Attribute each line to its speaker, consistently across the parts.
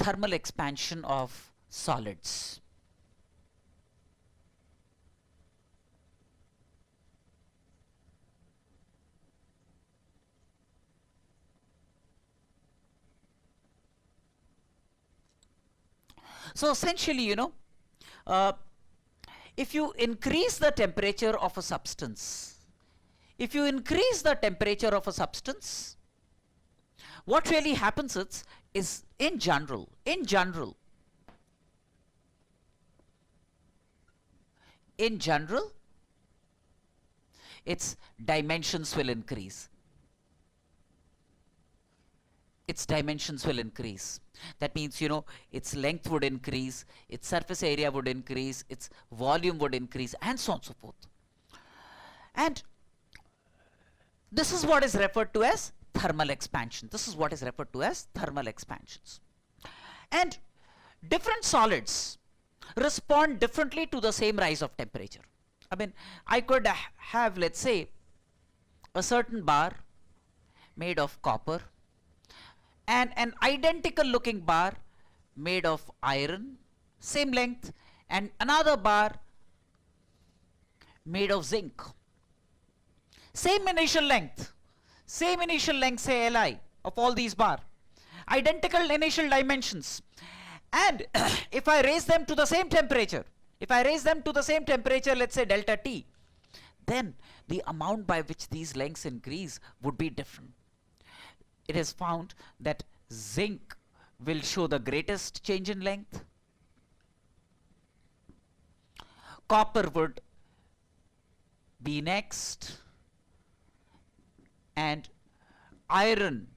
Speaker 1: thermal expansion of solids. So essentially, if you increase the temperature of a substance, what really happens is in general, its dimensions will increase. That means, its length would increase, its surface area would increase, its volume would increase, and so on and so forth. And this is what is referred to as thermal expansion. And different solids respond differently to the same rise of temperature. I mean, I could have, let's say, a certain bar made of copper and an identical looking bar made of iron, same length, and another bar made of zinc. Same initial length, say Li of all these bar, identical initial dimensions. And if I raise them to the same temperature, let's say delta T, then the amount by which these lengths increase would be different. It is found that zinc will show the greatest change in length. Copper would be next. And iron,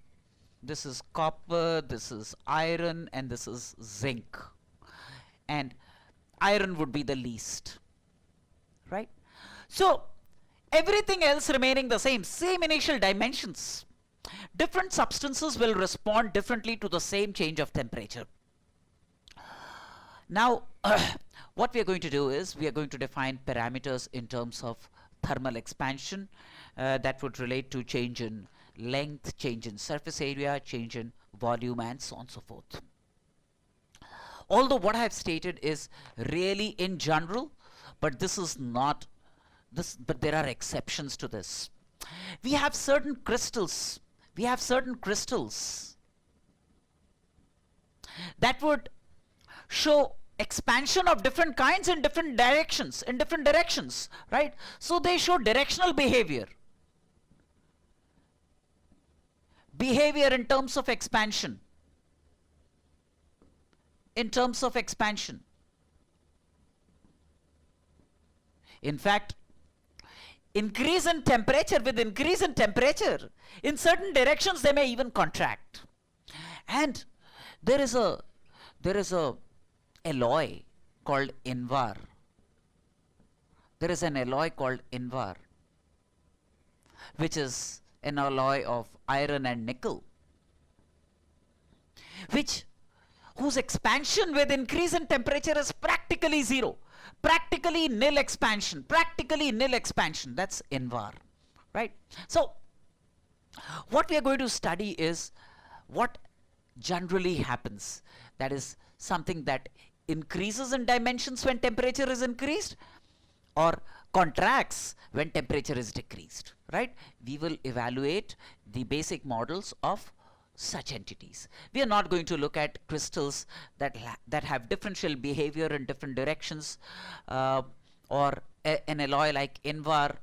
Speaker 1: this is copper, this is iron, and this is zinc. And iron would be the least, right? So everything else remaining the same initial dimensions. Different substances will respond differently to the same change of temperature. Now, what we are going to do is we are going to define parameters in terms of thermal expansion that would relate to change in length, change in surface area, change in volume, and so on and so forth. Although what I have stated is really in general, but this is not this, but there are exceptions to this. We have certain crystals that would show expansion of different kinds in different directions, right? So they show directional behavior in terms of expansion. In fact, increase in temperature, in certain directions they may even contract. And there is a alloy called Invar. Which is an alloy of iron and nickel, whose expansion with increase in temperature is practically zero, practically nil expansion. That's Invar, right? So what we are going to study is what generally happens. That is something that increases in dimensions when temperature is increased, or contracts when temperature is decreased, right? We will evaluate the basic models of such entities. We are not going to look at crystals that have differential behavior in different directions, or an alloy like Invar,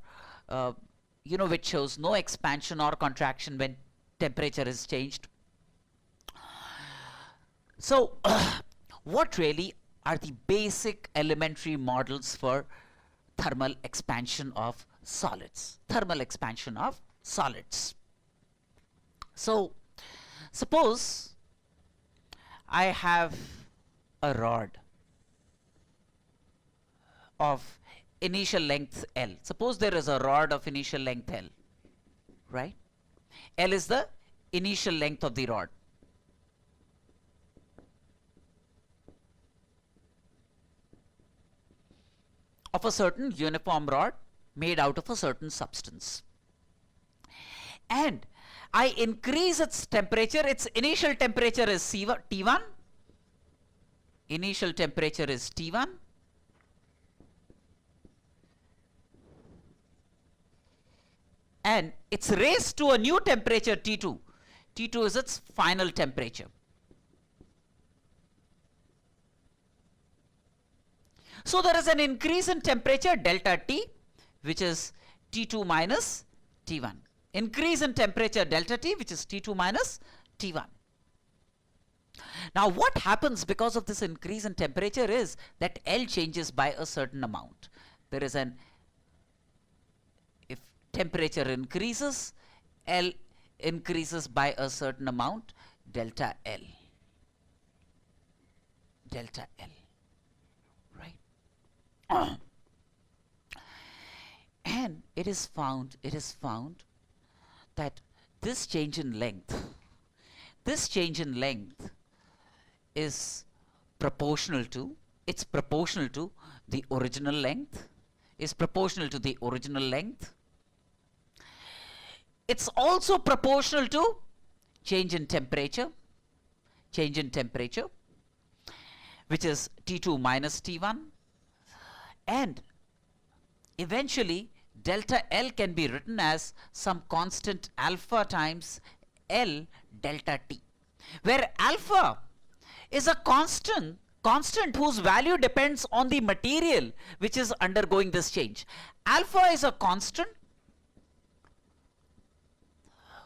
Speaker 1: which shows no expansion or contraction when temperature is changed. So what really are the basic elementary models for thermal expansion of solids? So suppose I have a rod of initial length L. Suppose there is a rod of initial length L, right? L is the initial length of the rod. Of a certain uniform rod made out of a certain substance. And I increase its temperature. Its initial temperature is T1, initial temperature is T1, and it's raised to a new temperature T2. T2 is its final temperature. So there is an increase in temperature delta T, which is T2 minus T1. Increase in temperature delta T, which is T2 minus T1. Now what happens because of this increase in temperature is that L changes by a certain amount. There is an, if temperature increases, L increases by a certain amount, delta L. Delta L. Right? And it is found that this change in length is proportional to the original length, It's also proportional to change in temperature, which is T2 minus T1, and eventually delta L can be written as some constant alpha times L delta T, where alpha is a constant whose value depends on the material which is undergoing this change. Alpha is a constant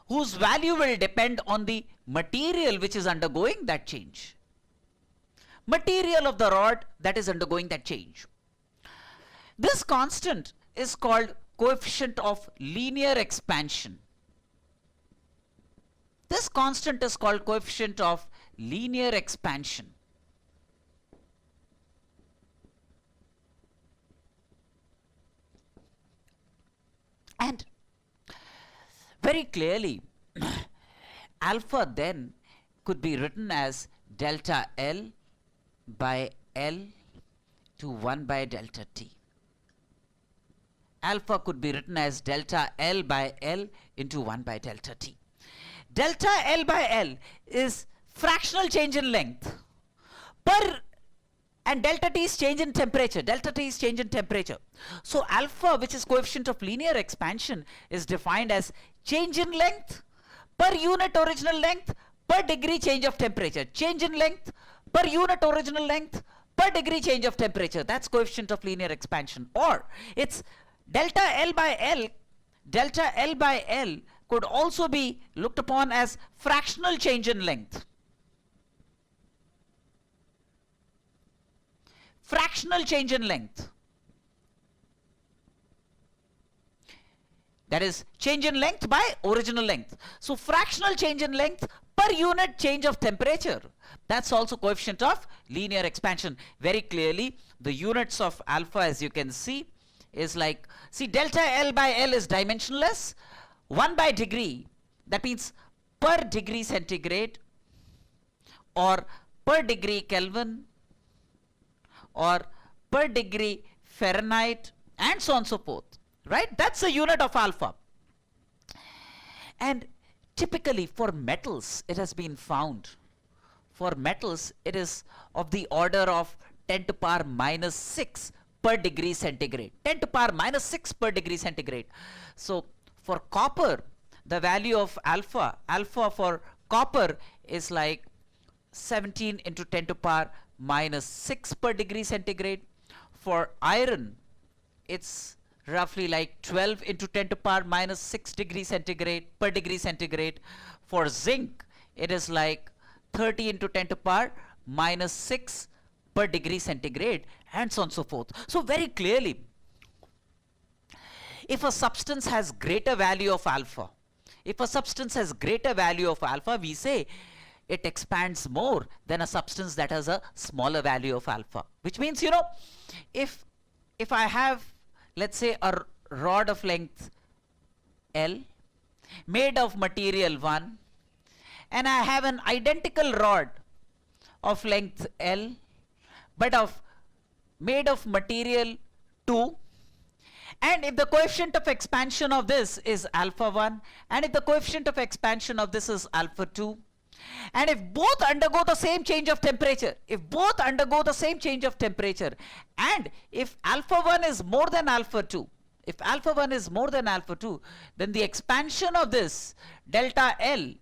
Speaker 1: whose value will depend on the material which is undergoing that change. Material of the rod that is undergoing that change. This constant is called coefficient of linear expansion. This constant is called coefficient of linear expansion. And very clearly, alpha then could be written as delta L by L to 1 by delta T. Alpha could be written as delta L by L into 1 by delta T. Delta L by L is fractional change in length and delta T is change in temperature. So alpha, which is coefficient of linear expansion, is defined as change in length per unit original length per degree change of temperature. Change in length per unit original length per degree change of temperature. That's coefficient of linear expansion. Or it's delta L by L. Delta L by L could also be looked upon as fractional change in length. Fractional change in length. That is change in length by original length. So fractional change in length per unit change of temperature. That's also coefficient of linear expansion. Very clearly, the units of alpha, as you can see, is like, see, delta L by L is dimensionless. 1 by degree, that means per degree centigrade or per degree Kelvin or per degree Fahrenheit and so on and so forth. Right? That's a unit of alpha. And typically for metals, it has been found. For metals, it is of the order of 10 to power minus 6 per degree centigrade. 10 to power minus 6 per degree centigrade. So for copper, the value of alpha for copper is like 17 into 10 to power minus 6 per degree centigrade. For iron, it's roughly like 12 into 10 to power minus 6 degree centigrade per degree centigrade. For zinc, it is like 30 into 10 to power minus 6 per degree centigrade, and so on and so forth. So very clearly, if a substance has greater value of alpha, we say it expands more than a substance that has a smaller value of alpha. Which means, you know, if I have, let's say, a rod of length L made of material 1, and I have an identical rod of length L but made of material 2, and if the coefficient of expansion of this is alpha 1 and if the coefficient of expansion of this is alpha 2, And if both undergo the same change of temperature, and if alpha 1 is more than alpha 2, then the expansion of this delta L,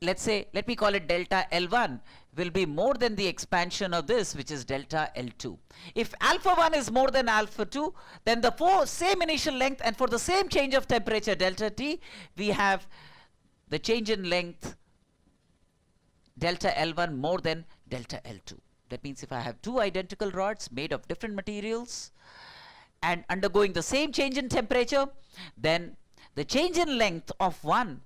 Speaker 1: let me call it delta L1, will be more than the expansion of this, which is delta L2. If alpha 1 is more than alpha 2, then the same initial length, and for the same change of temperature delta T, we have the change in length delta L1 more than delta L2. That means if I have two identical rods made of different materials and undergoing the same change in temperature, then the change in length of one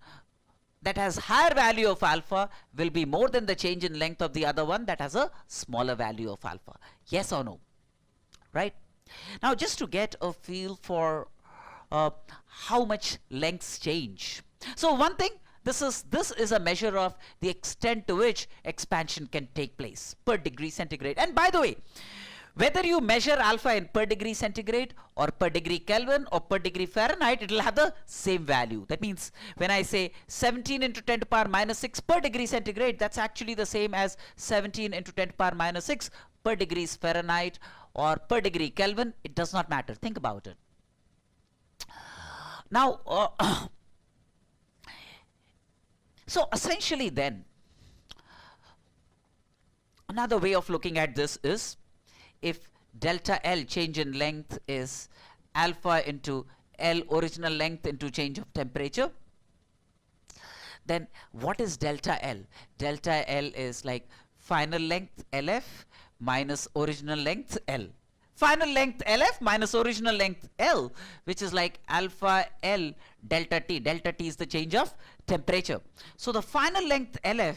Speaker 1: that has higher value of alpha will be more than the change in length of the other one that has a smaller value of alpha. Yes or no? Right? Now, just to get a feel for how much lengths change. So one thing, this is a measure of the extent to which expansion can take place per degree centigrade. And by the way, whether you measure alpha in per degree centigrade or per degree Kelvin or per degree Fahrenheit, it will have the same value. That means when I say 17 into 10 to the power minus 6 per degree centigrade, that's actually the same as 17 into 10 to the power minus 6 per degrees Fahrenheit or per degree Kelvin. It does not matter. Think about it. Now, so essentially then, another way of looking at this is, if delta L, change in length, is alpha into L, original length, into change of temperature, then what is delta L? Delta L is like final length LF minus original length L. Final length LF minus original length L, which is like alpha L delta T. Delta T is the change of temperature. So the final length LF,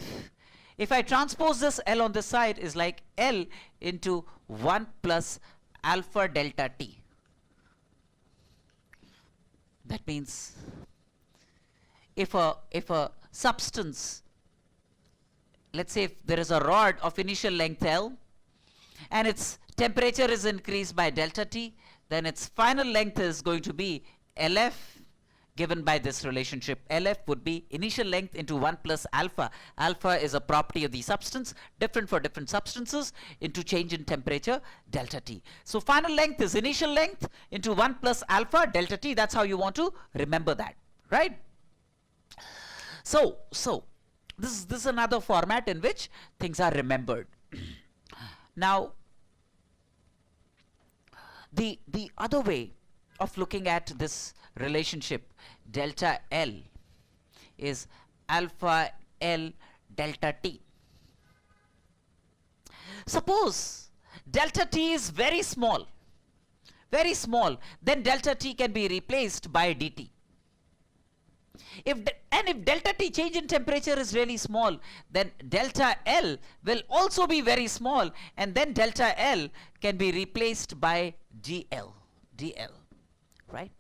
Speaker 1: if I transpose this L on this side, is like L into 1 plus alpha delta T. That means if a substance, let's say if there is a rod of initial length L and its temperature is increased by delta T, then its final length is going to be LF, given by this relationship. LF would be initial length into 1 plus alpha. Alpha is a property of the substance, different for different substances, into change in temperature delta T. So final length is initial length into 1 plus alpha delta T. That's how you want to remember that, right? So this is another format in which things are remembered. Now, the other way of looking at this relationship delta L is alpha L delta T. Suppose delta T is very small, then delta T can be replaced by dt. If delta T, change in temperature, is really small, then delta L will also be very small, and then delta L can be replaced by dl, right?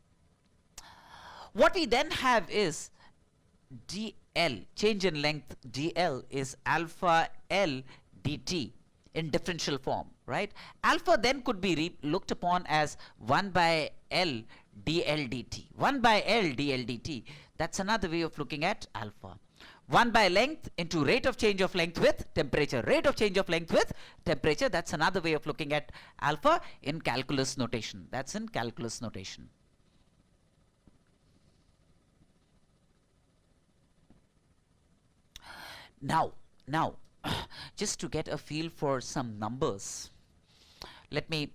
Speaker 1: What we then have is dl, change in length dl, is alpha L dt in differential form, right? Alpha then could be looked upon as 1 by L dl dt. 1 by L dl dt. That's another way of looking at alpha. 1 by length into rate of change of length with temperature. Rate of change of length with temperature. That's another way of looking at alpha in calculus notation. That's in calculus notation. Now, just to get a feel for some numbers, let me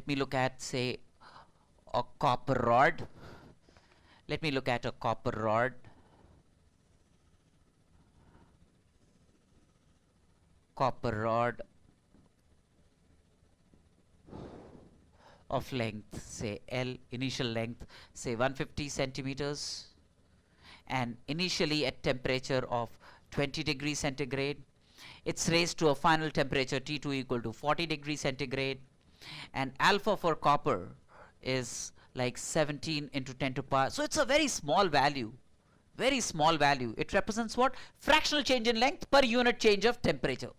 Speaker 1: look at, say, a copper rod. Let me look at a copper rod. Copper rod of length, say L, initial length, say 150 centimeters, and initially at temperature of 20 degrees centigrade. It's raised to a final temperature T2 equal to 40 degrees centigrade, and alpha for copper is like 17 into 10 to the power. So it's a very small value. Very small value. It represents what? Fractional change in length per unit change of temperature.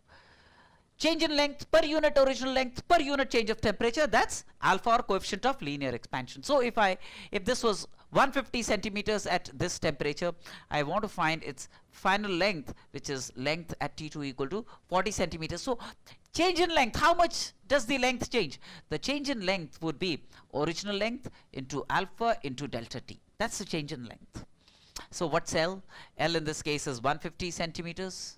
Speaker 1: Change in length per unit original length per unit change of temperature, that's alpha, or coefficient of linear expansion. So if this was 150 centimeters at this temperature. I want to find its final length, which is length at T2 equal to 40 centimeters. So change in length, how much does the length change? The change in length would be original length into alpha into delta T. That's the change in length. So what's L? L in this case is 150 centimeters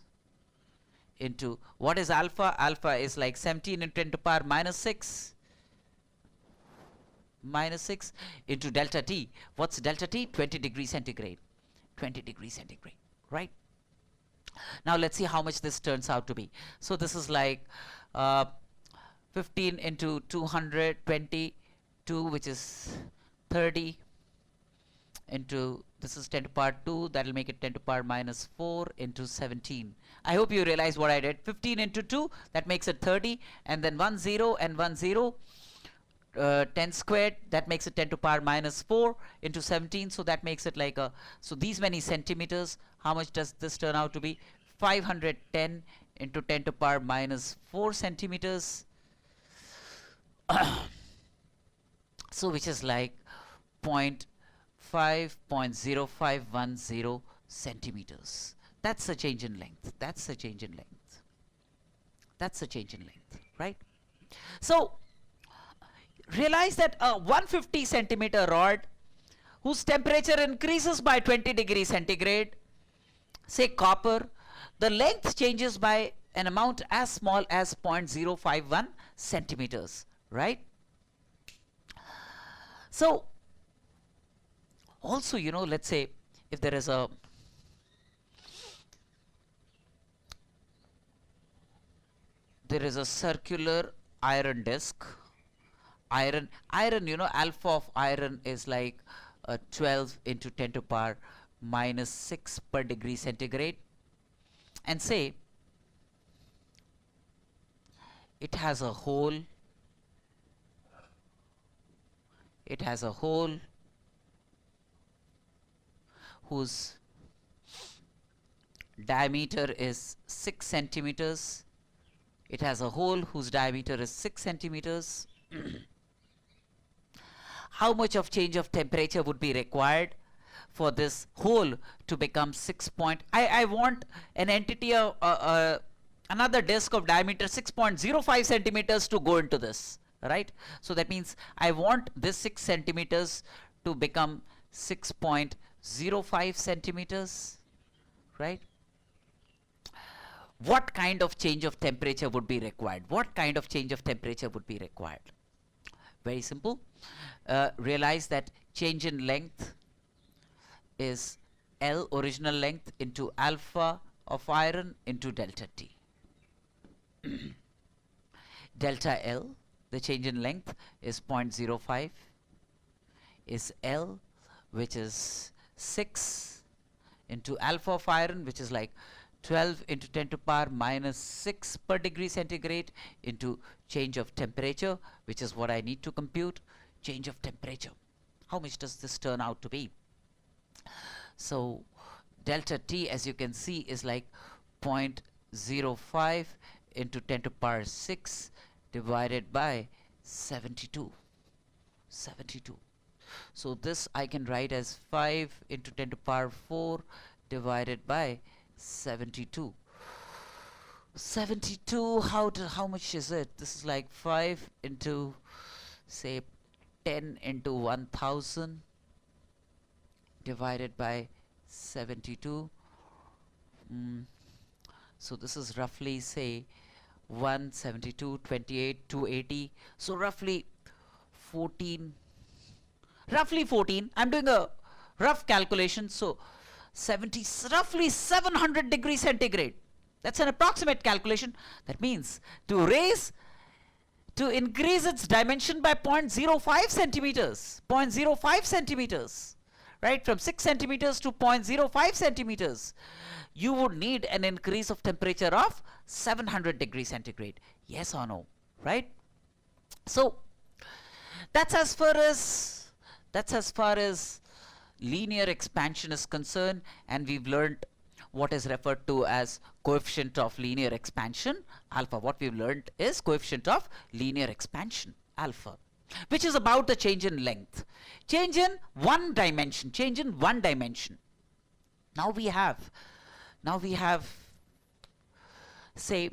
Speaker 1: into what is alpha? Alpha is like 17 into 10 to the power minus 6 into delta T. What's delta T? 20 degrees centigrade. 20 degrees centigrade, right? Now let's see how much this turns out to be. So this is like 15 into 222, which is 30 into, this is 10 to the power 2, that will make it 10 to the power minus 4 into 17. I hope you realize what I did. 15 into 2, that makes it 30, and then 1 0 and 1 0. 10 squared, that makes it 10 to the power minus 4 into 17, so that makes it like a, so these many centimeters, how much does this turn out to be? 510 into 10 to the power minus 4 centimeters. So which is like 0.0510 centimeters. That's the change in length. That's the change in length. That's the change in length, right? So realize that a 150 centimeter rod whose temperature increases by 20 degrees centigrade, say copper, the length changes by an amount as small as 0.051 centimeters, right? So also, you know, let's say if there is a circular iron disc, iron, you know, alpha of iron is like 12 into 10 to the power minus 6 per degree centigrade, and say it has a hole, whose diameter is 6 centimeters. It has a hole whose diameter is 6 centimeters. How much of change of temperature would be required for this hole to become 6 point? I want an entity of another disk of diameter 6.05 centimeters to go into this, right? So that means I want this 6 centimeters to become 6.05 centimeters, right? What kind of change of temperature would be required? What kind of change of temperature would be required? Very simple. Realize that change in length is L, original length, into alpha of iron into delta T. Delta L, the change in length, is 0.05, is L, which is 6 into alpha of iron, which is like 12 into 10 to the power minus 6 per degree centigrade, into change of temperature, which is what I need to compute. Change of temperature. How much does this turn out to be? So delta T, as you can see, is like 0.05 into 10 to the power 6 divided by 72. So this I can write as 5 into 10 to the power 4 divided by 72. 72, how much is it? This is like 5 into, say, 10 into 1000 divided by 72. So this is roughly, say, 172, 28, 280. So roughly 14. I'm doing a rough calculation. So 70, roughly 700 degrees centigrade. That's an approximate calculation. That means to increase its dimension by 0.05 centimeters, right, from 6 centimeters to 0.05 centimeters, you would need an increase of temperature of 700 degrees centigrade. Yes or no, right? So that's as far as linear expansion is concerned, and we've learned what is referred to as coefficient of linear expansion, alpha. What we've learned is coefficient of linear expansion, alpha. which is about the change in length. Change in one dimension, change in one dimension. Now we have, say,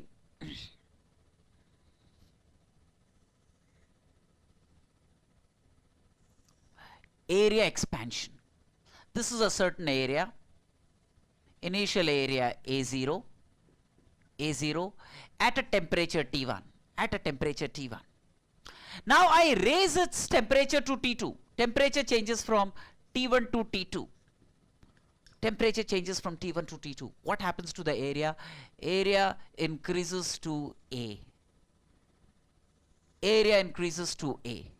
Speaker 1: area expansion. This is a certain area, initial area A0, at a temperature T1, Now I raise its temperature to T2. Temperature changes from T1 to T2. What happens to the area? Area increases to A. Area increases to A.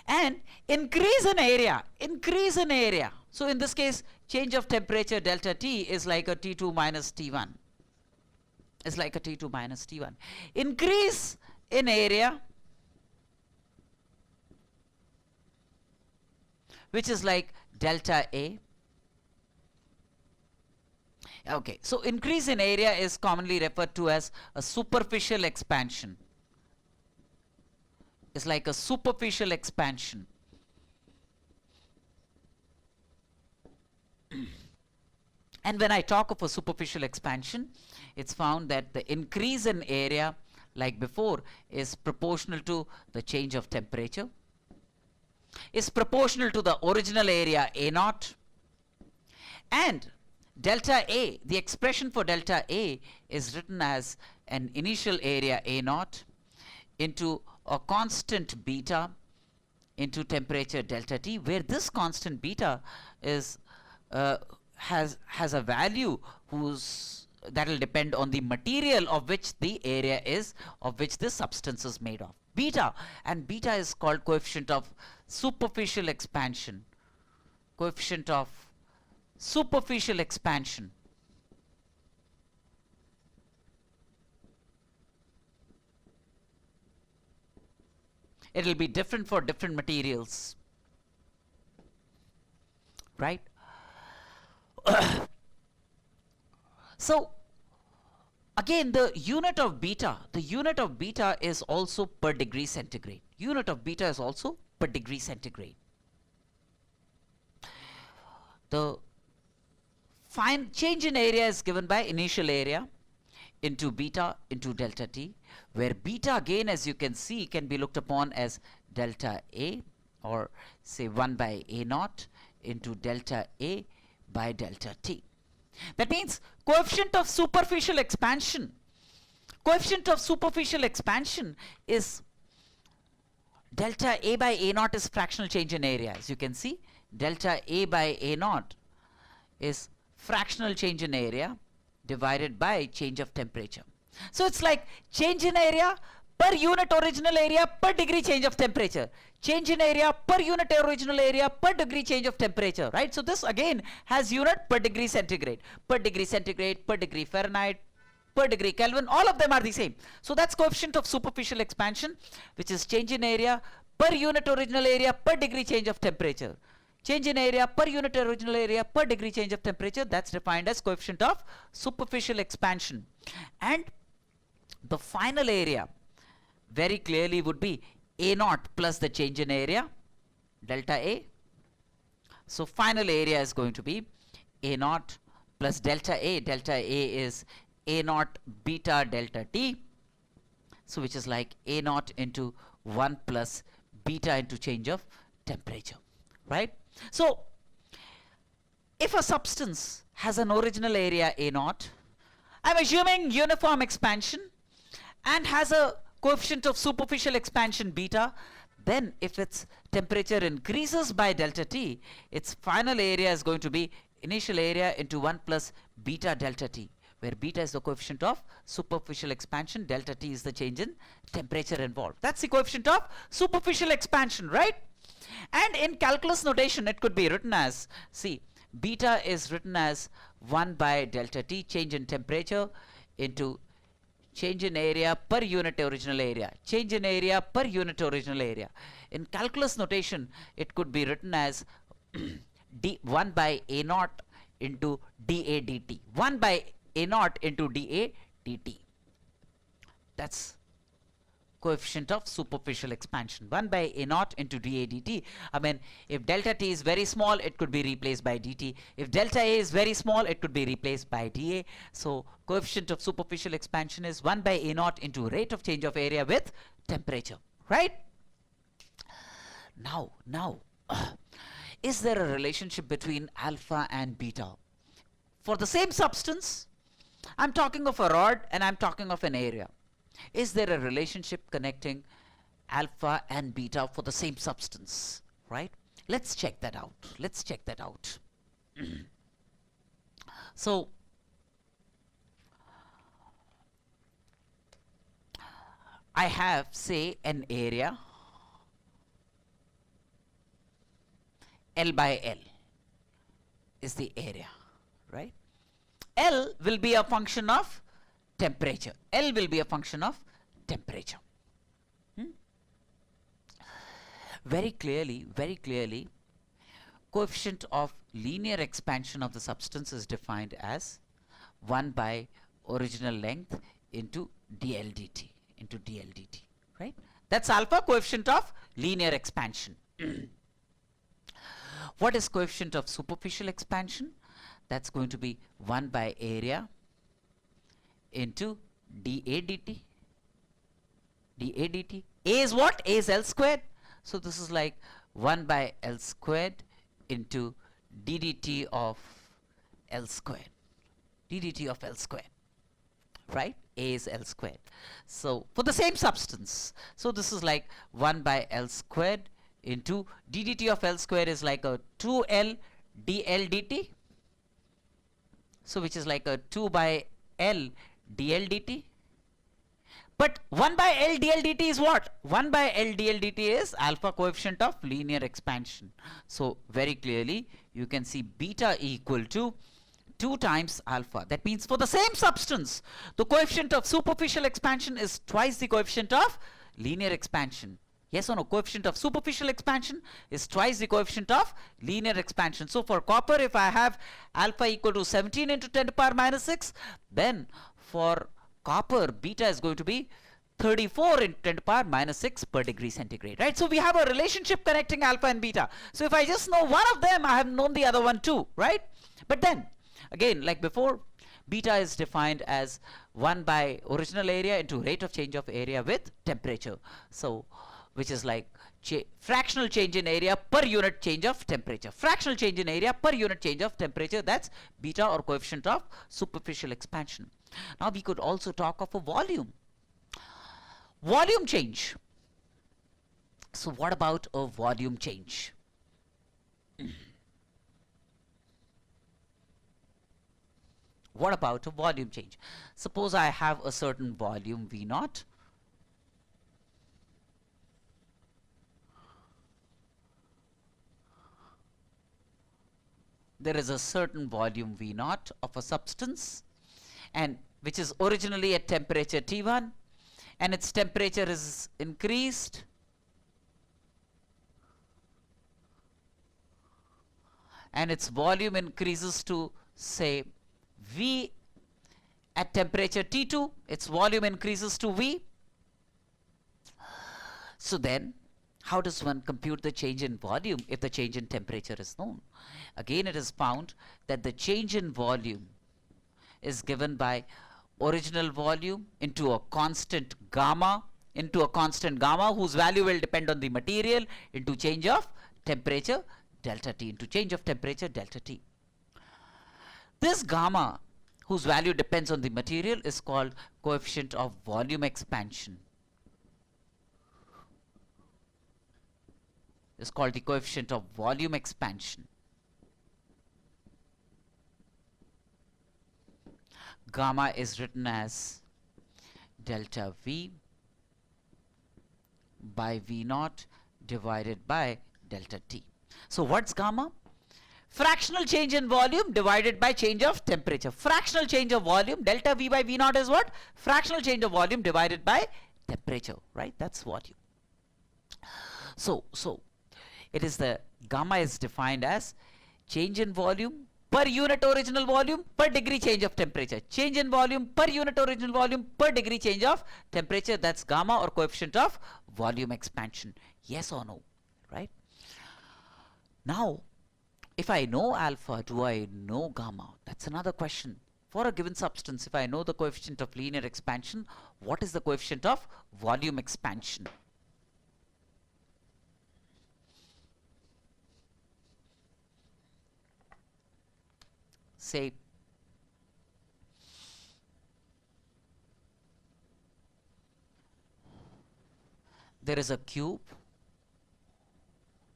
Speaker 1: And increase in area. So in this case, change of temperature delta T is like a T2 minus T1. Increase in area, which is like delta A. Okay, so increase in area is commonly referred to as a superficial expansion. It's like a superficial expansion. And when I talk of a superficial expansion, it's found that the increase in area, like before, is proportional to the change of temperature, is proportional to the original area A0, and delta A, the expression for delta A is written as an initial area A0 into a constant beta into temperature delta T, where this constant beta is has a value that will depend on the material of which the area is, of which this substance is made of. Beta, and beta is called coefficient of superficial expansion. It will be different for different materials, right? So again, the unit of beta is also per degree centigrade. The change in area is given by initial area into beta into delta T, where beta again, as you can see, can be looked upon as delta A, or say 1 by A0 into delta A by delta T. That means coefficient of superficial expansion is delta A by A0 is fractional change in area. As you can see, delta A by A0 is fractional change in area divided by change of temperature. So it's like change in area per unit original area per degree change of temperature. Change in area per unit original area per degree change of temperature, right? So this again has unit per degree centigrade, per degree Fahrenheit, per degree Kelvin, all of them are the same. So that's coefficient of superficial expansion, which is change in area per unit original area per degree change of temperature. Change in area per unit original area per degree change of temperature, that's defined as coefficient of superficial expansion. And the final area very clearly would be A0 plus the change in area, delta A. So final area is going to be A0 plus delta A. Delta A is A0 beta delta T. So which is like A0 into 1 plus beta into change of temperature, right? So if a substance has an original area A0, I'm assuming uniform expansion and has a coefficient of superficial expansion beta, then if its temperature increases by delta T, its final area is going to be initial area into 1 plus beta delta T, where beta is the coefficient of superficial expansion, delta T is the change in temperature involved. That's the coefficient of superficial expansion, right? And in calculus notation, it could be written as, see, beta is written as 1 by delta T, change in temperature, into change in area per unit original area. Change in area per unit original area. In calculus notation, it could be written as 1 by A0 into dA dt. 1 by A0 into dA dt. That's coefficient of superficial expansion, 1 by a naught into dA dt. I mean, if delta t is very small, it could be replaced by dt. If delta a is very small, it could be replaced by dA. So coefficient of superficial expansion is 1 by a naught into rate of change of area with temperature, right? Now, is there a relationship between alpha and beta? For the same substance, I'm talking of a rod and I'm talking of an area. Is there a relationship connecting alpha and beta for the same substance, right? Let's check that out. Let's check that out. So, I have, say, an area L by L is the area, right? L will be a function of temperature. L will be a function of temperature. Very clearly, coefficient of linear expansion of the substance is defined as 1 by original length into dl dt, right? That's alpha, coefficient of linear expansion. What is coefficient of superficial expansion? That's going to be 1 by area into dA dt. A is what? A is L squared. So this is like 1 by L squared into ddt of L squared. ddt of L squared, right? A is L squared. So for the same substance, so this is like 1 by L squared into ddt of L squared is like a 2L dL dt. So which is like a 2 by L dL dt. But 1 by L dL dt is what? 1 by L dL dt is alpha, coefficient of linear expansion. So very clearly you can see beta equal to 2 times alpha. That means for the same substance, the coefficient of superficial expansion is twice the coefficient of linear expansion. Yes or no? Coefficient of superficial expansion is twice the coefficient of linear expansion. So for copper, if I have alpha equal to 17 into 10 to the power minus 6, then for copper, beta is going to be 34 into 10 to the power minus 6 per degree centigrade, right? So we have a relationship connecting alpha and beta. So if I just know one of them, I have known the other one too, right? But then, again, like before, beta is defined as 1 by original area into rate of change of area with temperature. So which is like fractional change in area per unit change of temperature. Fractional change in area per unit change of temperature, that's beta or coefficient of superficial expansion. Now we could also talk of a volume. Volume change. So what about a volume change? What about a volume change? Suppose I have a certain volume V naught. There is a certain volume V naught of a substance, and which is originally at temperature T1, and its temperature is increased and its volume increases to, say, V at temperature T2, its volume increases to V. So then, how does one compute the change in volume if the change in temperature is known? Again, it is found that the change in volume is given by original volume into a constant gamma, whose value will depend on the material, into change of temperature delta T, into change of temperature delta T. This gamma, whose value depends on the material, is called coefficient of volume expansion. Is called the coefficient of volume expansion. Gamma is written as delta V by V naught divided by delta T. So what's gamma? Fractional change in volume divided by change of temperature. Fractional change of volume, delta V by V naught is what? Fractional change of volume divided by temperature, right? That's volume. So it is the gamma is defined as change in volume per unit original volume per degree change of temperature. Change in volume per unit original volume per degree change of temperature. That's gamma, or coefficient of volume expansion. Yes or no? Right? Now, if I know alpha, do I know gamma? That's another question. For a given substance, if I know the coefficient of linear expansion, what is the coefficient of volume expansion? Say, there is a cube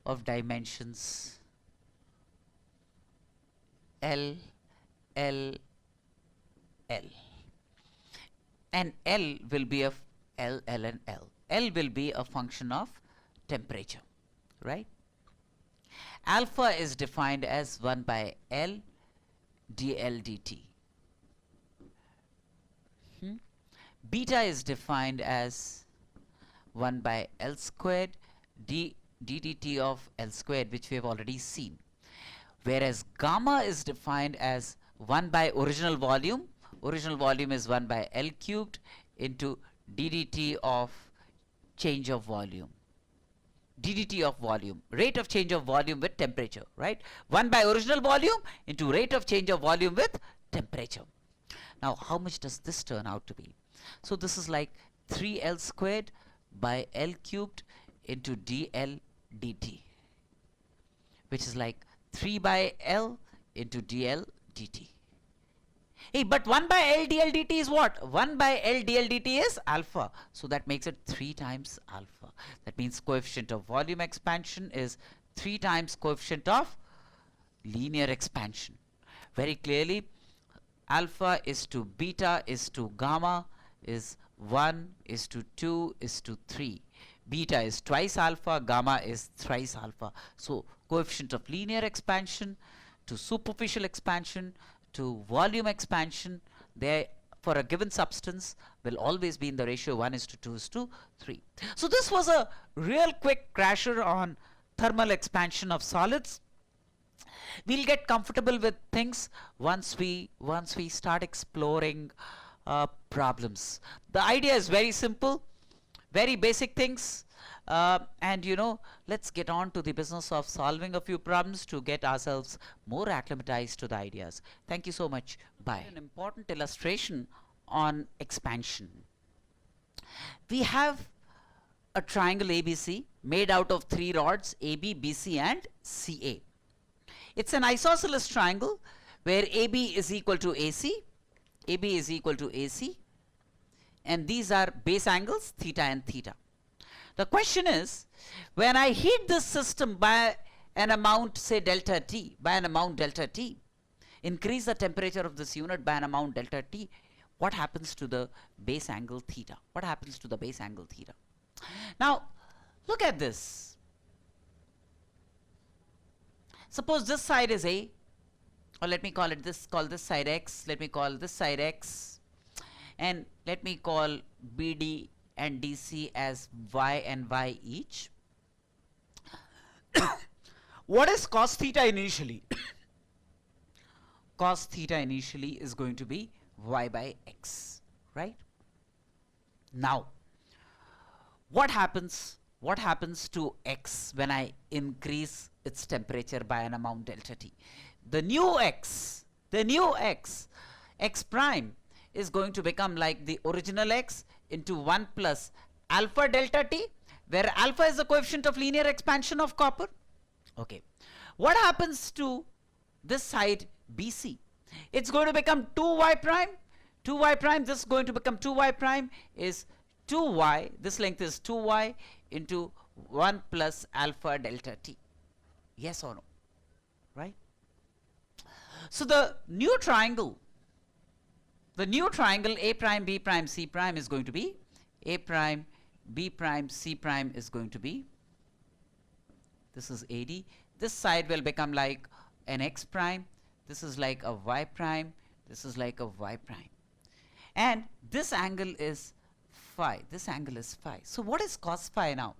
Speaker 1: of dimensions L, L, L, and L will be of L, L, and L. L will be a function of temperature, right? Alpha is defined as 1 by L dl dt. Beta is defined as 1 by L squared ddt of L squared, which we have already seen. Whereas gamma is defined as 1 by original volume. Original volume is 1 by L cubed into ddt of change of volume. ddt of volume, rate of change of volume with temperature, right? 1 by original volume into rate of change of volume with temperature. Now, how much does this turn out to be? So this is like 3L squared by L cubed into dl dt, which is like 3 by L into dl dt. Hey, but 1 by L dl dt is what? 1 by L dl dt is alpha. So that makes it 3 times alpha. That means coefficient of volume expansion is 3 times coefficient of linear expansion. Very clearly, alpha is to beta is to gamma is 1 is to 2 is to 3. Beta is twice alpha, gamma is thrice alpha. So coefficient of linear expansion to superficial expansion to volume expansion, there for a given substance will always be in the ratio 1 is to 2 is to 3. So this was a real quick crasher on thermal expansion of solids. We'll get comfortable with things once we start exploring problems. The idea is very simple, very basic things, and let's get on to the business of solving a few problems to get ourselves more acclimatized to the ideas. Thank you so much. Bye. An important illustration on expansion. We have a triangle ABC made out of 3 rods AB, BC and CA. It's an isosceles triangle where AB is equal to AC, AB is equal to AC, and these are base angles theta and theta. The question is, when I heat this system by an amount, say delta T, increase the temperature of this unit by an amount delta T, what happens to the base angle theta? What happens to the base angle theta? Now, look at this. Suppose this side is A, or let me call this side X, let me call this side X, and let me call BD and DC as Y and Y each. What is cos theta initially? Cos theta initially is going to be Y by X, right? Now, what happens to X when I increase its temperature by an amount delta T? The new X, X prime is going to become like the original X into 1 plus alpha delta T, where alpha is the coefficient of linear expansion of copper. Okay. What happens to this side BC? It's going to become 2y prime. 2y prime, this is going to become 2y prime is 2y, this length is 2y into 1 plus alpha delta T. Yes or no? Right? So the new triangle A prime, B prime, C prime is going to be A prime, B prime, C prime is going to be, this is AD. This side will become like an X prime. This is like a Y prime. This is like a Y prime. And this angle is phi. This angle is phi. So what is cos phi now?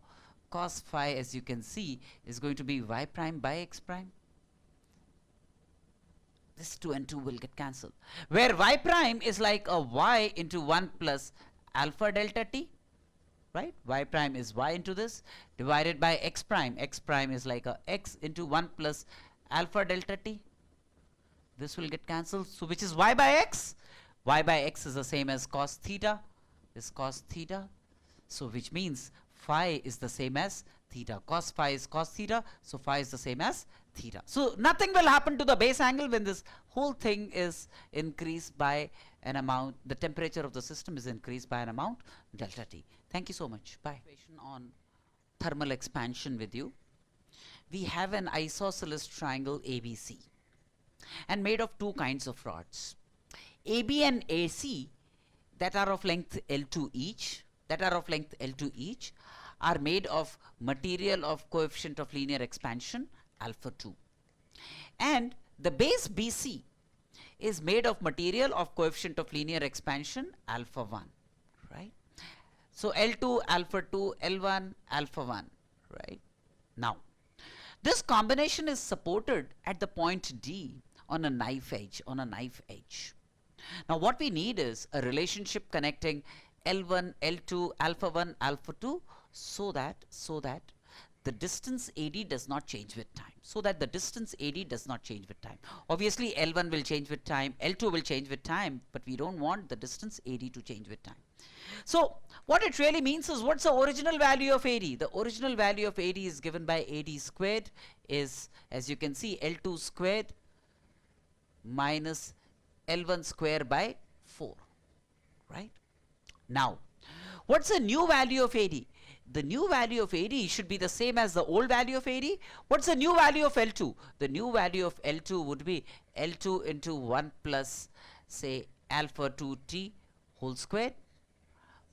Speaker 1: Cos phi, as you can see, is going to be Y prime by X prime. This 2 and 2 will get cancelled. Where y prime is like a y into 1 plus alpha delta t, right? Y prime is y into this divided by x prime. X prime is like a x into 1 plus alpha delta t. This will get cancelled. So which is y by x? Y by x is the same as cos theta. Is cos theta. So which means phi is the same as theta. Cos phi is cos theta. So phi is the same as theta. So nothing will happen to the base angle when this whole thing is increased by an amount. The temperature of the system is increased by an amount delta T. Thank you so much. Bye. On thermal expansion with you. We have an isosceles triangle ABC and made of two kinds of rods. AB and AC that are of length L2 each, are made of material of coefficient of linear expansion alpha 2. And the base BC is made of material of coefficient of linear expansion alpha 1, right? So L2, alpha 2, L1, alpha 1, right? Now, this combination is supported at the point D on a knife edge, Now what we need is a relationship connecting L1, L2, alpha 1, alpha 2 so that the distance AD does not change with time. Obviously L1 will change with time, L2 will change with time, but we don't want the distance AD to change with time. So what it really means is, what's the original value of AD? The original value of AD is given by AD squared is, as you can see, L2 squared minus L1 square by 4, right? Now, what's the new value of AD? The new value of AD should be the same as the old value of AD. What's the new value of L2? The new value of L2 would be L2 into 1 plus, say, alpha 2t whole squared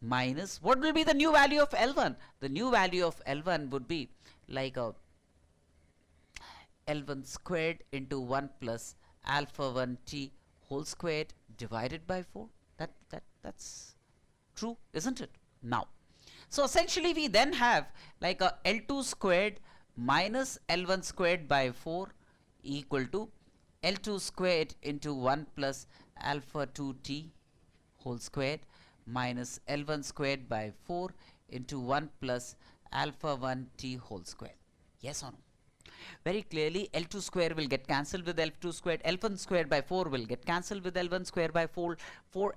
Speaker 1: minus, what will be the new value of L1? The new value of L1 would be like a L1 squared into 1 plus alpha 1t whole squared divided by 4. That's true, isn't it? Now, so essentially we then have like a L2 squared minus L1 squared by 4 equal to L2 squared into 1 plus alpha 2t whole squared minus L1 squared by 4 into 1 plus alpha 1t whole squared. Yes or no? Very clearly L2 square will get cancelled with L2 squared, L1 squared by 4 will get cancelled with L1 squared by 4,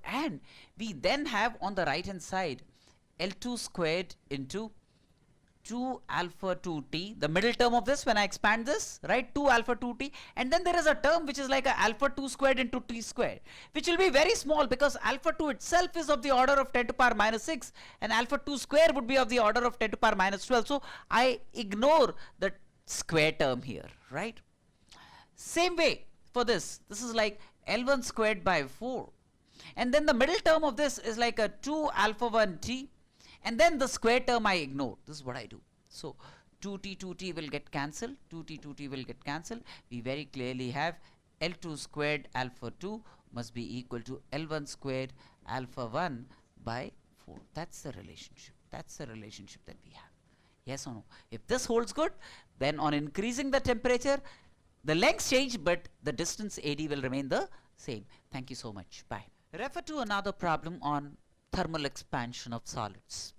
Speaker 1: and we then have on the right hand side L2 squared into 2 alpha 2t, the middle term of this when I expand this, right, 2 alpha 2t, and then there is a term which is like a alpha 2 squared into t squared, which will be very small because alpha 2 itself is of the order of 10 to power minus 6 and alpha 2 square would be of the order of 10 to power minus 12. So I ignore the square term here, right? Same way for this is like L1 squared by 4, and then the middle term of this is like a 2 alpha 1t, and then the square term I ignore. This is what I do. So 2t will get cancelled, 2t will get cancelled. We very clearly have L2 squared alpha 2 must be equal to L1 squared alpha 1 by 4. That's the relationship. That we have. Yes or no? If this holds good, then on increasing the temperature, the lengths change, but the distance AD will remain the same. Thank you so much. Bye. Refer to another problem on thermal expansion of solids.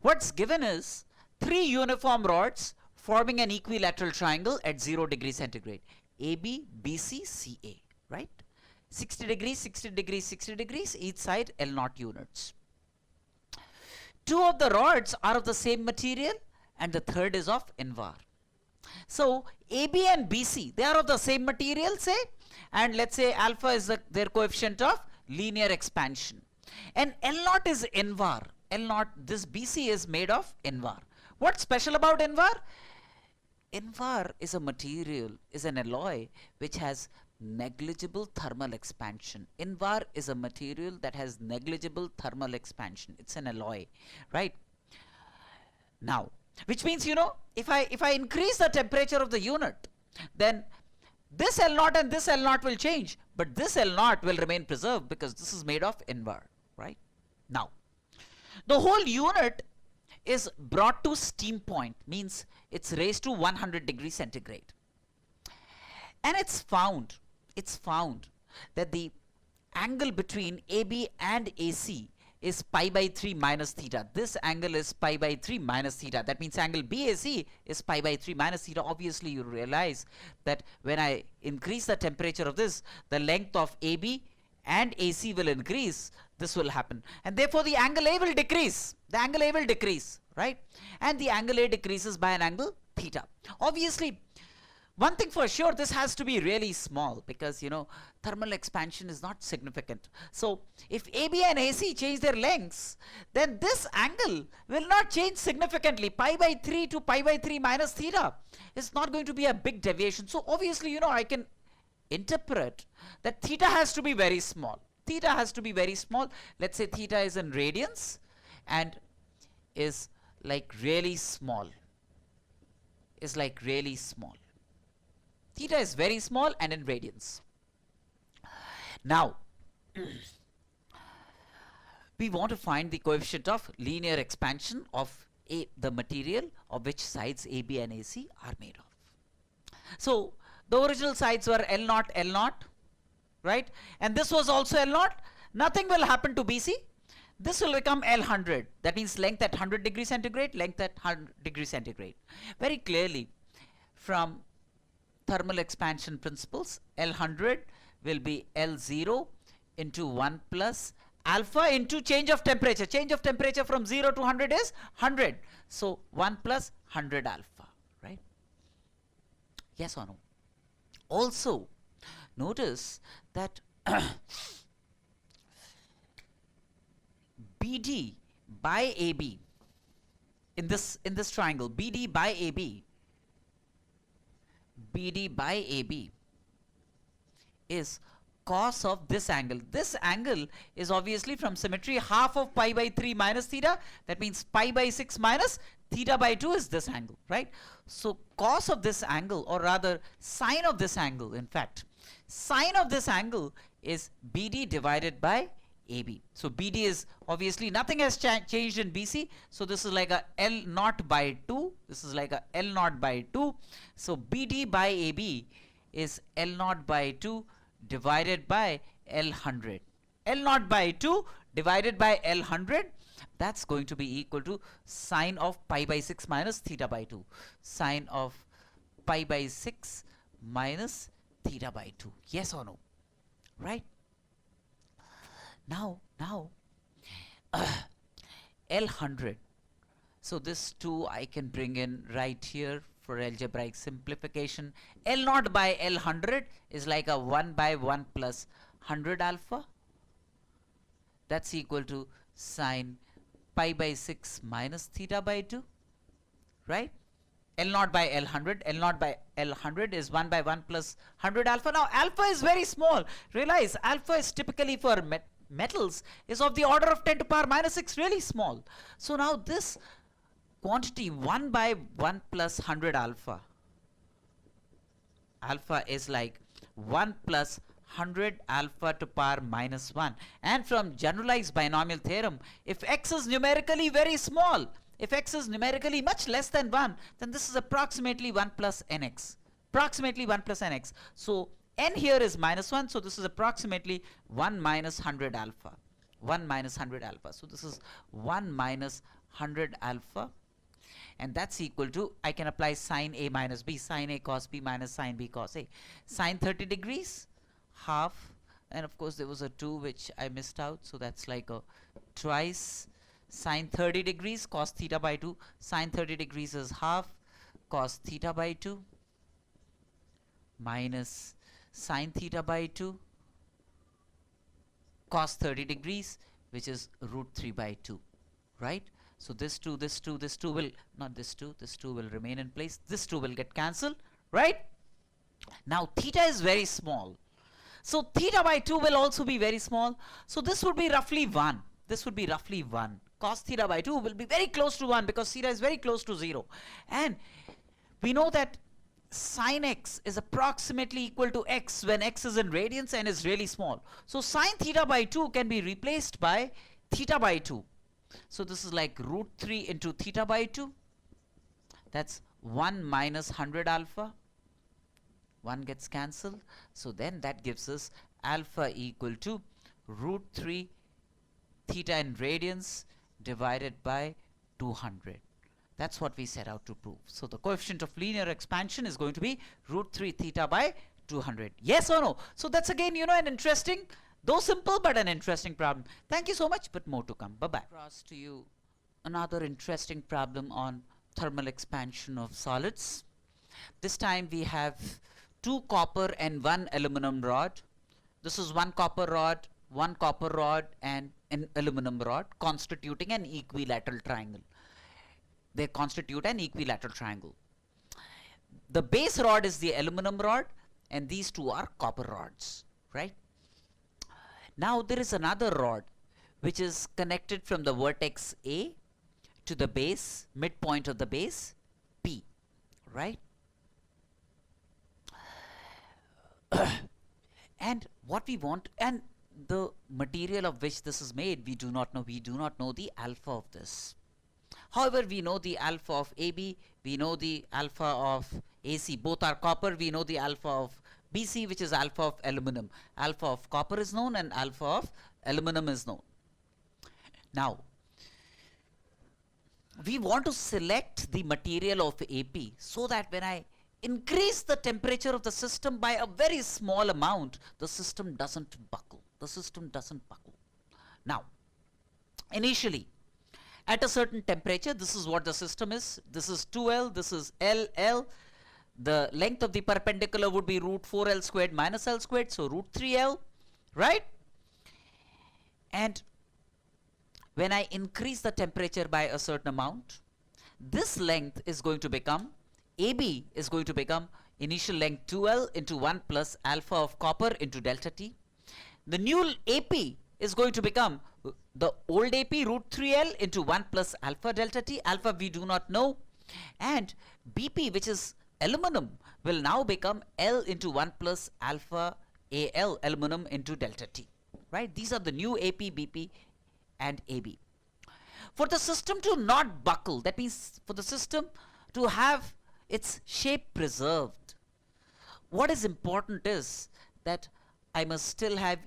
Speaker 1: What's given is 3 uniform rods forming an equilateral triangle at 0 degrees centigrade. AB, BC, CA, right? 60 degrees, 60 degrees, 60 degrees, each side L0 units. 2 of the rods are of the same material and the third is of invar. So AB and BC, they are of the same material, say, and let's say alpha is their coefficient of linear expansion. And L0 is invar. L0, this BC is made of invar. What's special about invar? Invar is a material, is an alloy which has negligible thermal expansion. Invar is a material that has negligible thermal expansion. It's an alloy, right? Now, which means, you know, if I increase the temperature of the unit, then this L0 and this L0 will change, but this L0 will remain preserved because this is made of invar, right? Now, the whole unit is brought to steam point, means it's raised to 100 degrees centigrade. And it's found it's found that the angle between AB and AC is pi by 3 minus theta. This angle is pi by 3 minus theta. That means angle BAC is pi by 3 minus theta. Obviously, you realize that when I increase the temperature of this, the length of AB and AC will increase. This will happen. And therefore, the angle A will decrease. The angle A will decrease, right? And the angle A decreases by an angle theta. Obviously, one thing for sure, this has to be really small because, you know, thermal expansion is not significant. So, if AB and AC change their lengths, then this angle will not change significantly. Pi by 3 to pi by 3 minus theta is not going to be a big deviation. So, obviously, you know, I can interpret that theta has to be very small. Theta has to be very small. Let's say theta is in radians and is like really small. Is like really small. Theta is very small and in radians. Now, we want to find the coefficient of linear expansion of the material of which sides AB and AC are made of. So, the original sides were L0, L0, right? And this was also L0. Nothing will happen to BC. This will become L100. That means length at 100 degrees centigrade, length at 100 degrees centigrade. Very clearly, from thermal expansion principles, L100 will be L0 into 1 plus alpha into change of temperature. Change of temperature from 0 to 100 is 100. So, 1 plus 100 alpha, right? Yes or no? Also, notice that BD by AB in this triangle, BD by AB is cos of this angle. This angle is obviously from symmetry half of pi by 3 minus theta. That means pi by 6 minus theta by 2 is this angle, right? So, cos of this angle, or rather sine of this angle, in fact, sine of this angle is BD divided by AB. So, BD is obviously nothing has changed in BC. So, this is like a L0 by 2. This is like a L0 by 2. So, BD by AB is L0 by 2 divided by L100. L0 by 2 divided by L100, that's going to be equal to sine of pi by 6 minus theta by 2. Sine of pi by 6 minus theta by 2. Yes or no? Right? Now, L100. So, this 2 I can bring in right here for algebraic simplification. L0 by L100 is like a 1 by 1 plus 100 alpha. That's equal to sine pi by 6 minus theta by 2, right? L0 by L100, L0 by L100 is 1 by 1 plus 100 alpha. Now, alpha is very small. Realize alpha is typically for metals is of the order of 10 to power minus 6, really small. So, now this quantity 1 by 1 plus 100 alpha, alpha is like 1 plus 100 alpha to power minus 1. And from generalized binomial theorem, if x is numerically very small, if x is numerically much less than 1, then this is approximately 1 plus nx. Approximately 1 plus nx. So, n here is minus 1. So, this is approximately 1 minus 100 alpha. 1 minus 100 alpha. So, this is 1 minus 100 alpha. And that's equal to, I can apply sine A minus B, sine A cos B minus sine B cos A. Sine 30 degrees, half, and of course there was a 2 which I missed out, so that's like a twice sine 30 degrees cos theta by 2. Sine 30 degrees is half cos theta by 2 minus sine theta by 2 cos 30 degrees, which is root 3 by 2, right? So, this 2 will, not this 2 will remain in place, this 2 will get cancelled, right? Now, theta is very small. So, theta by 2 will also be very small. So, this would be roughly 1. This would be roughly 1. Cos theta by 2 will be very close to 1 because theta is very close to 0. And we know that sin x is approximately equal to x when x is in radians and is really small. So, sin theta by 2 can be replaced by theta by 2. So, this is like root 3 into theta by 2. That's 1 minus 100 alpha 1 gets cancelled. So then that gives us alpha equal to root 3 theta in radians divided by 200. That's what we set out to prove. So the coefficient of linear expansion is going to be root 3 theta by 200. Yes or no? So that's again, you know, an interesting, though simple, but an interesting problem. Thank you so much, but more to come. Bye-bye. Across to you another interesting problem on thermal expansion of solids. This time we have 2 copper and 1 aluminum rod. This is 1 copper rod, 1 copper rod and an aluminum rod constituting an equilateral triangle. They constitute an equilateral triangle. The base rod is the aluminum rod and these two are copper rods, right? Now there is another rod which is connected from the vertex A to the base, midpoint of the base P, right? And what we want, and the material of which this is made, we do not know. We do not know the alpha of this. However, we know the alpha of AB, we know the alpha of AC. Both are copper. We know the alpha of BC, which is alpha of aluminum. Alpha of copper is known and alpha of aluminum is known. Now, we want to select the material of AP so that when I increase the temperature of the system by a very small amount, the system doesn't buckle. The system doesn't buckle. Now, initially, at a certain temperature, this is what the system is. This is 2L, this is LL. The length of the perpendicular would be root 4L squared minus L squared, so root 3L, right? And when I increase the temperature by a certain amount, this length is going to become, AB is going to become initial length 2L into 1 plus alpha of copper into delta T. The new AP is going to become the old AP root 3L into 1 plus alpha delta T. Alpha we do not know. And BP, which is aluminum, will now become L into 1 plus alpha AL, aluminum into delta T. Right? These are the new AP, BP and AB. For the system to not buckle, that means for the system to have its shape preserved, what is important is that I must still have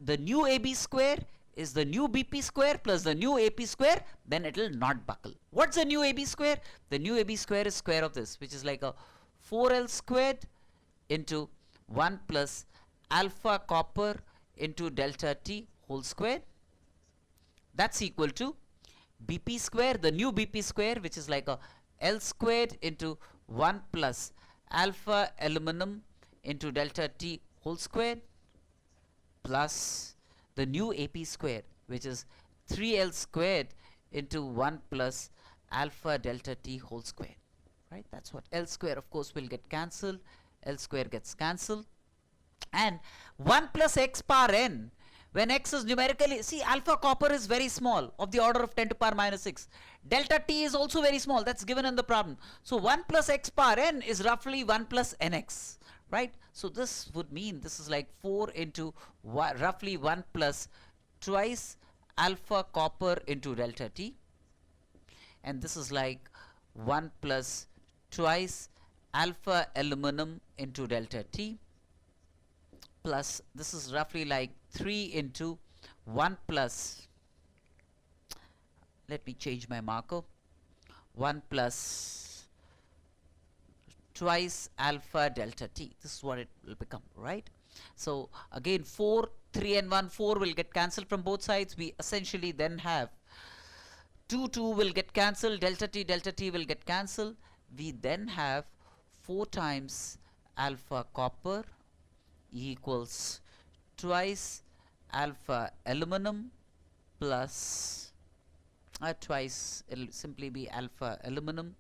Speaker 1: the new AB square is the new BP square plus the new AP square, then it will not buckle. What's the new AB square? The new AB square is square of this, which is like a 4L squared into 1 plus alpha copper into delta T whole square. That's equal to BP square, the new BP square, which is like a L squared into 1 plus alpha aluminum into delta T whole square, plus the new AP square, which is 3L squared into 1 plus alpha delta T whole square, right? That's what L square, of course, will get cancelled. L square gets cancelled. And 1 plus x power n, when x is numerically, see, alpha copper is very small, of the order of 10 to power minus 6. Delta T is also very small, that's given in the problem. So 1 plus x power n is roughly 1 plus nx, right? So this would mean this is like 4 into roughly 1 plus twice alpha copper into delta T. And this is like 1 plus twice alpha aluminum into delta T. Plus this is roughly like 3 into 1 plus, let me change my marker, 1 plus twice alpha delta T. This is what it will become, right? So again 4, 3 and 1, 4 will get cancelled from both sides. We essentially then have 2 will get cancelled, delta T will get cancelled. We then have 4 times alpha copper equals twice alpha aluminum plus twice, it'll simply be alpha aluminum,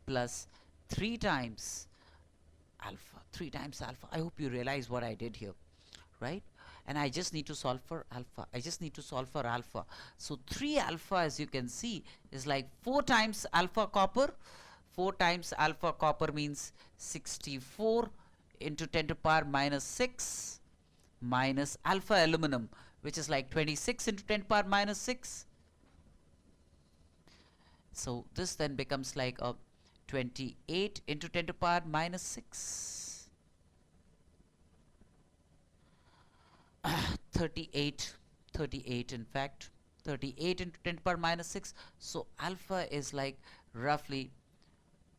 Speaker 1: plus 3 times alpha. I hope you realize what I did here, right? And I just need to solve for alpha. So 3 alpha, as you can see, is like 4 times alpha copper. 4 times alpha copper means 64 into 10 to power minus 6 minus alpha aluminum, which is like 26 into 10 to power minus 6. So this then becomes like a 28 into 10 to power minus 6. 38 in fact. 38 into 10 to power minus 6. So alpha is like roughly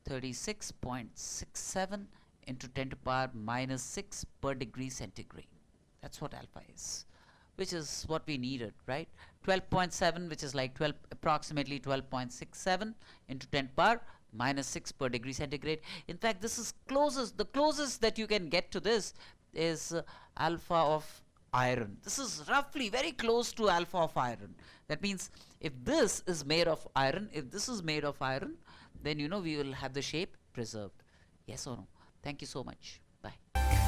Speaker 1: 36.67 into 10 to power minus 6 per degree centigrade. That's what alpha is, which is what we needed, right? 12.7, which is like approximately 12.67 into 10 power minus 6 per degree centigrade. In fact, this is the closest that you can get to this is alpha of iron. This is roughly very close to alpha of iron. That means if this is made of iron, then we will have the shape preserved. Yes or no? Thank you so much. Bye.